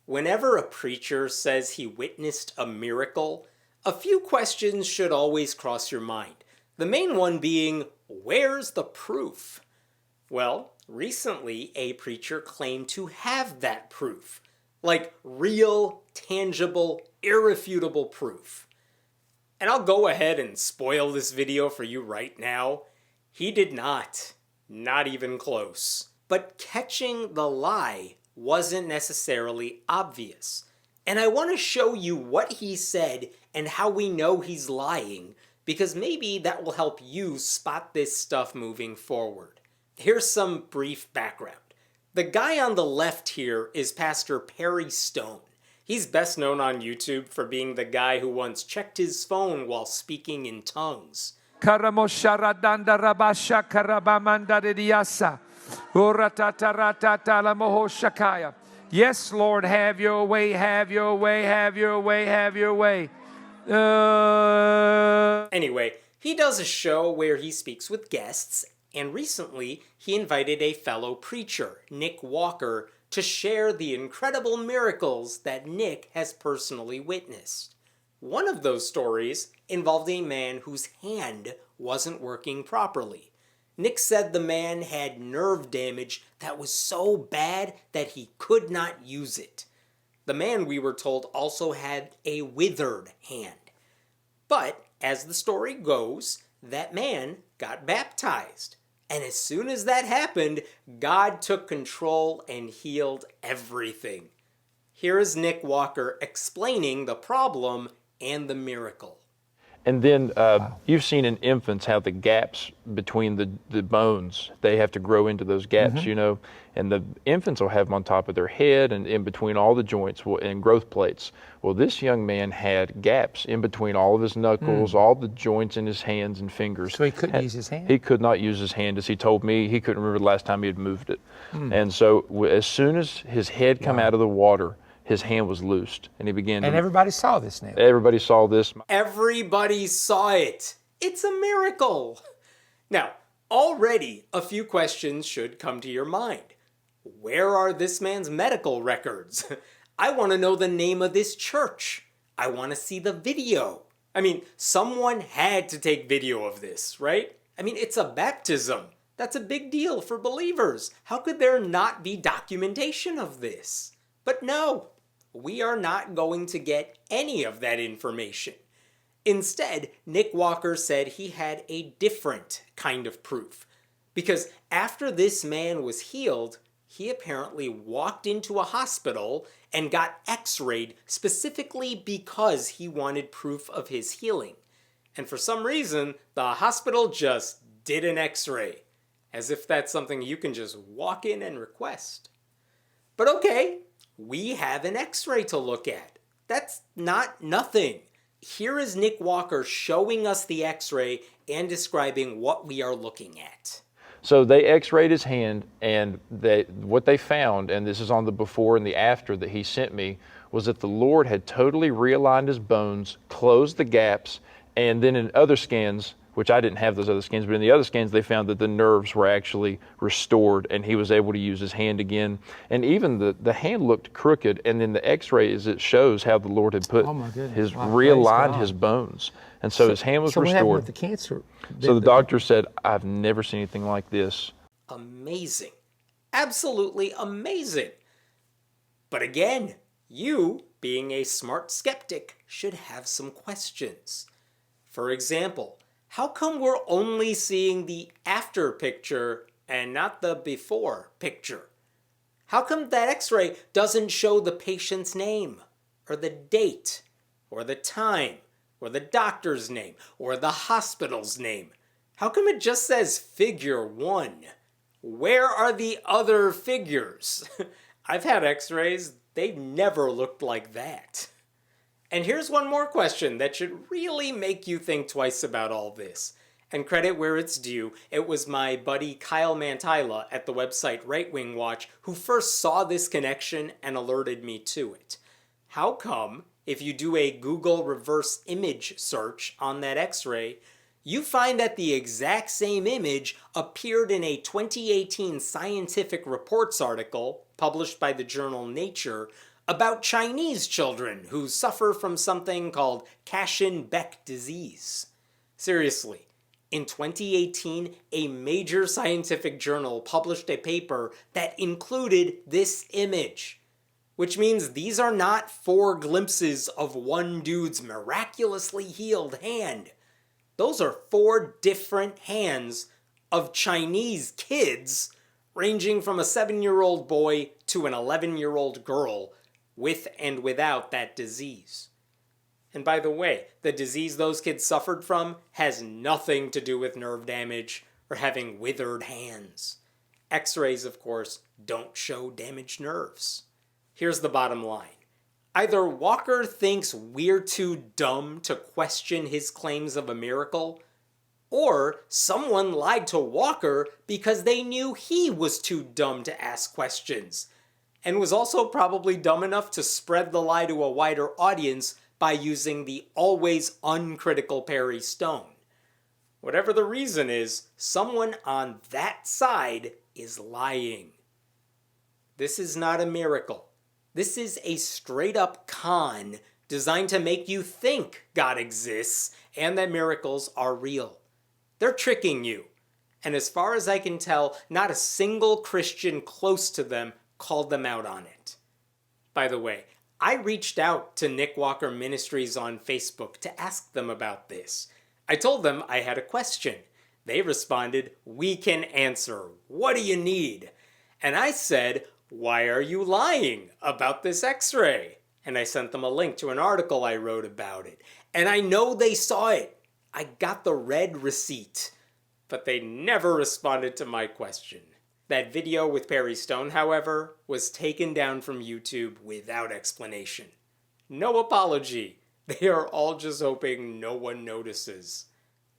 Whenever a preacher says he witnessed a miracle, a few questions should always cross your mind. The main one being, where's the proof? Well, recently a preacher claimed to have that proof. Like real, tangible, irrefutable proof. And I'll go ahead and spoil this video for you right now. He did not. Not even close. But catching the lie wasn't necessarily obvious. And I want to show you what he said and how we know he's lying, because maybe that will help you spot this stuff moving forward. Here's some brief background. The guy on the left here is Pastor Perry Stone. He's best known on YouTube for being the guy who once checked his phone while speaking in tongues. Yes, Lord, have your way, have your way, have your way, have your way. Anyway, he does a show where he speaks with guests, and recently he invited a fellow preacher, Nick Walker, to share the incredible miracles that Nick has personally witnessed. One of those stories involved a man whose hand wasn't working properly. Nick said the man had nerve damage that was so bad that he could not use it. The man, we were told, also had a withered hand. But, as the story goes, that man got baptized. And as soon as that happened, God took control and healed everything. Here is Nick Walker explaining the problem and the miracle. And then you've seen in infants how the gaps between the bones, they have to grow into those gaps, you know, and the infants will have them on top of their head and in between all the joints and growth plates. Well, this young man had gaps in between all of his knuckles, all the joints in his hands and fingers. So he couldn't use his hand? He could not use his hand. As he told me, he couldn't remember the last time he had moved it. And so as soon as his head come out of the water, his hand was loosed, and he began to... And everybody saw this now. Everybody saw this. Everybody saw it. It's a miracle. Now, already a few questions should come to your mind. Where are this man's medical records? I want to know the name of this church. I want to see the video. I mean, someone had to take video of this, right? I mean, it's a baptism. That's a big deal for believers. How could there not be documentation of this? But no. We are not going to get any of that information. Instead, Nick Walker said he had a different kind of proof. Because after this man was healed, he apparently walked into a hospital and got X-rayed specifically because he wanted proof of his healing. And for some reason, the hospital just did an X-ray. As if that's something you can just walk in and request. But okay. We have an X-ray to look at. That's not nothing. Here is Nick Walker showing us the X-ray and describing what we are looking at. So they X-rayed his hand, and what they found, and this is on the before and the after that he sent me, was that the Lord had totally realigned his bones, closed the gaps, and then in other scans, which I didn't have those other scans, but in the other scans they found that the nerves were actually restored and he was able to use his hand again. And even the hand looked crooked, and then the X-ray it shows how the Lord had put realigned his bones. And so his hand was restored. What happened with the cancer? So the doctor said, I've never seen anything like this. Amazing. Absolutely amazing. But again, you, being a smart skeptic, should have some questions. For example, how come we're only seeing the after picture and not the before picture? How come that X-ray doesn't show the patient's name, or the date, or the time, or the doctor's name, or the hospital's name? How come it just says figure 1? Where are the other figures? I've had X-rays, they've never looked like that. And here's one more question that should really make you think twice about all this. And credit where it's due, it was my buddy Kyle Mantila at the website Right Wing Watch who first saw this connection and alerted me to it. How come, if you do a Google reverse image search on that X-ray, you find that the exact same image appeared in a 2018 Scientific Reports article published by the journal Nature about Chinese children who suffer from something called Cashin-Beck disease. Seriously, in 2018, a major scientific journal published a paper that included this image, which means these are not 4 glimpses of one dude's miraculously healed hand. Those are 4 different hands of Chinese kids, ranging from a 7-year-old boy to an 11-year-old girl, with and without that disease. And by the way, the disease those kids suffered from has nothing to do with nerve damage or having withered hands. X-rays, of course, don't show damaged nerves. Here's the bottom line. Either Walker thinks we're too dumb to question his claims of a miracle, or someone lied to Walker because they knew he was too dumb to ask questions, and was also probably dumb enough to spread the lie to a wider audience by using the always uncritical Perry Stone. Whatever the reason is, someone on that side is lying. This is not a miracle. This is a straight-up con designed to make you think God exists and that miracles are real. They're tricking you. And as far as I can tell, not a single Christian close to them called them out on it. By the way, I reached out to Nick Walker Ministries on Facebook to ask them about this. I told them I had a question. They responded, "We can answer. What do you need?" And I said, "Why are you lying about this X-ray?" And I sent them a link to an article I wrote about it. And I know they saw it. I got the red receipt. But they never responded to my question. That video with Perry Stone, however, was taken down from YouTube without explanation. No apology. They are all just hoping no one notices.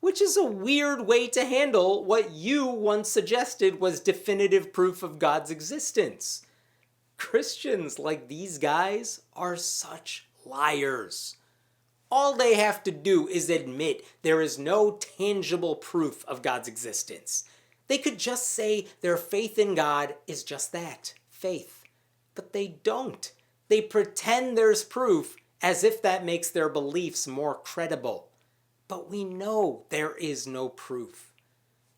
Which is a weird way to handle what you once suggested was definitive proof of God's existence. Christians like these guys are such liars. All they have to do is admit there is no tangible proof of God's existence. They could just say their faith in God is just that, faith. But they don't. They pretend there's proof as if that makes their beliefs more credible. But we know there is no proof.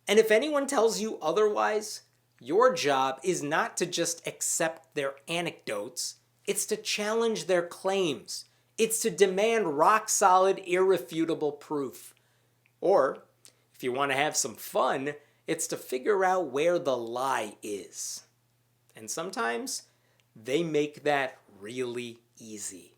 And if anyone tells you otherwise, your job is not to just accept their anecdotes. It's to challenge their claims. It's to demand rock-solid, irrefutable proof. Or, if you want to have some fun, it's to figure out where the lie is. And sometimes, they make that really easy.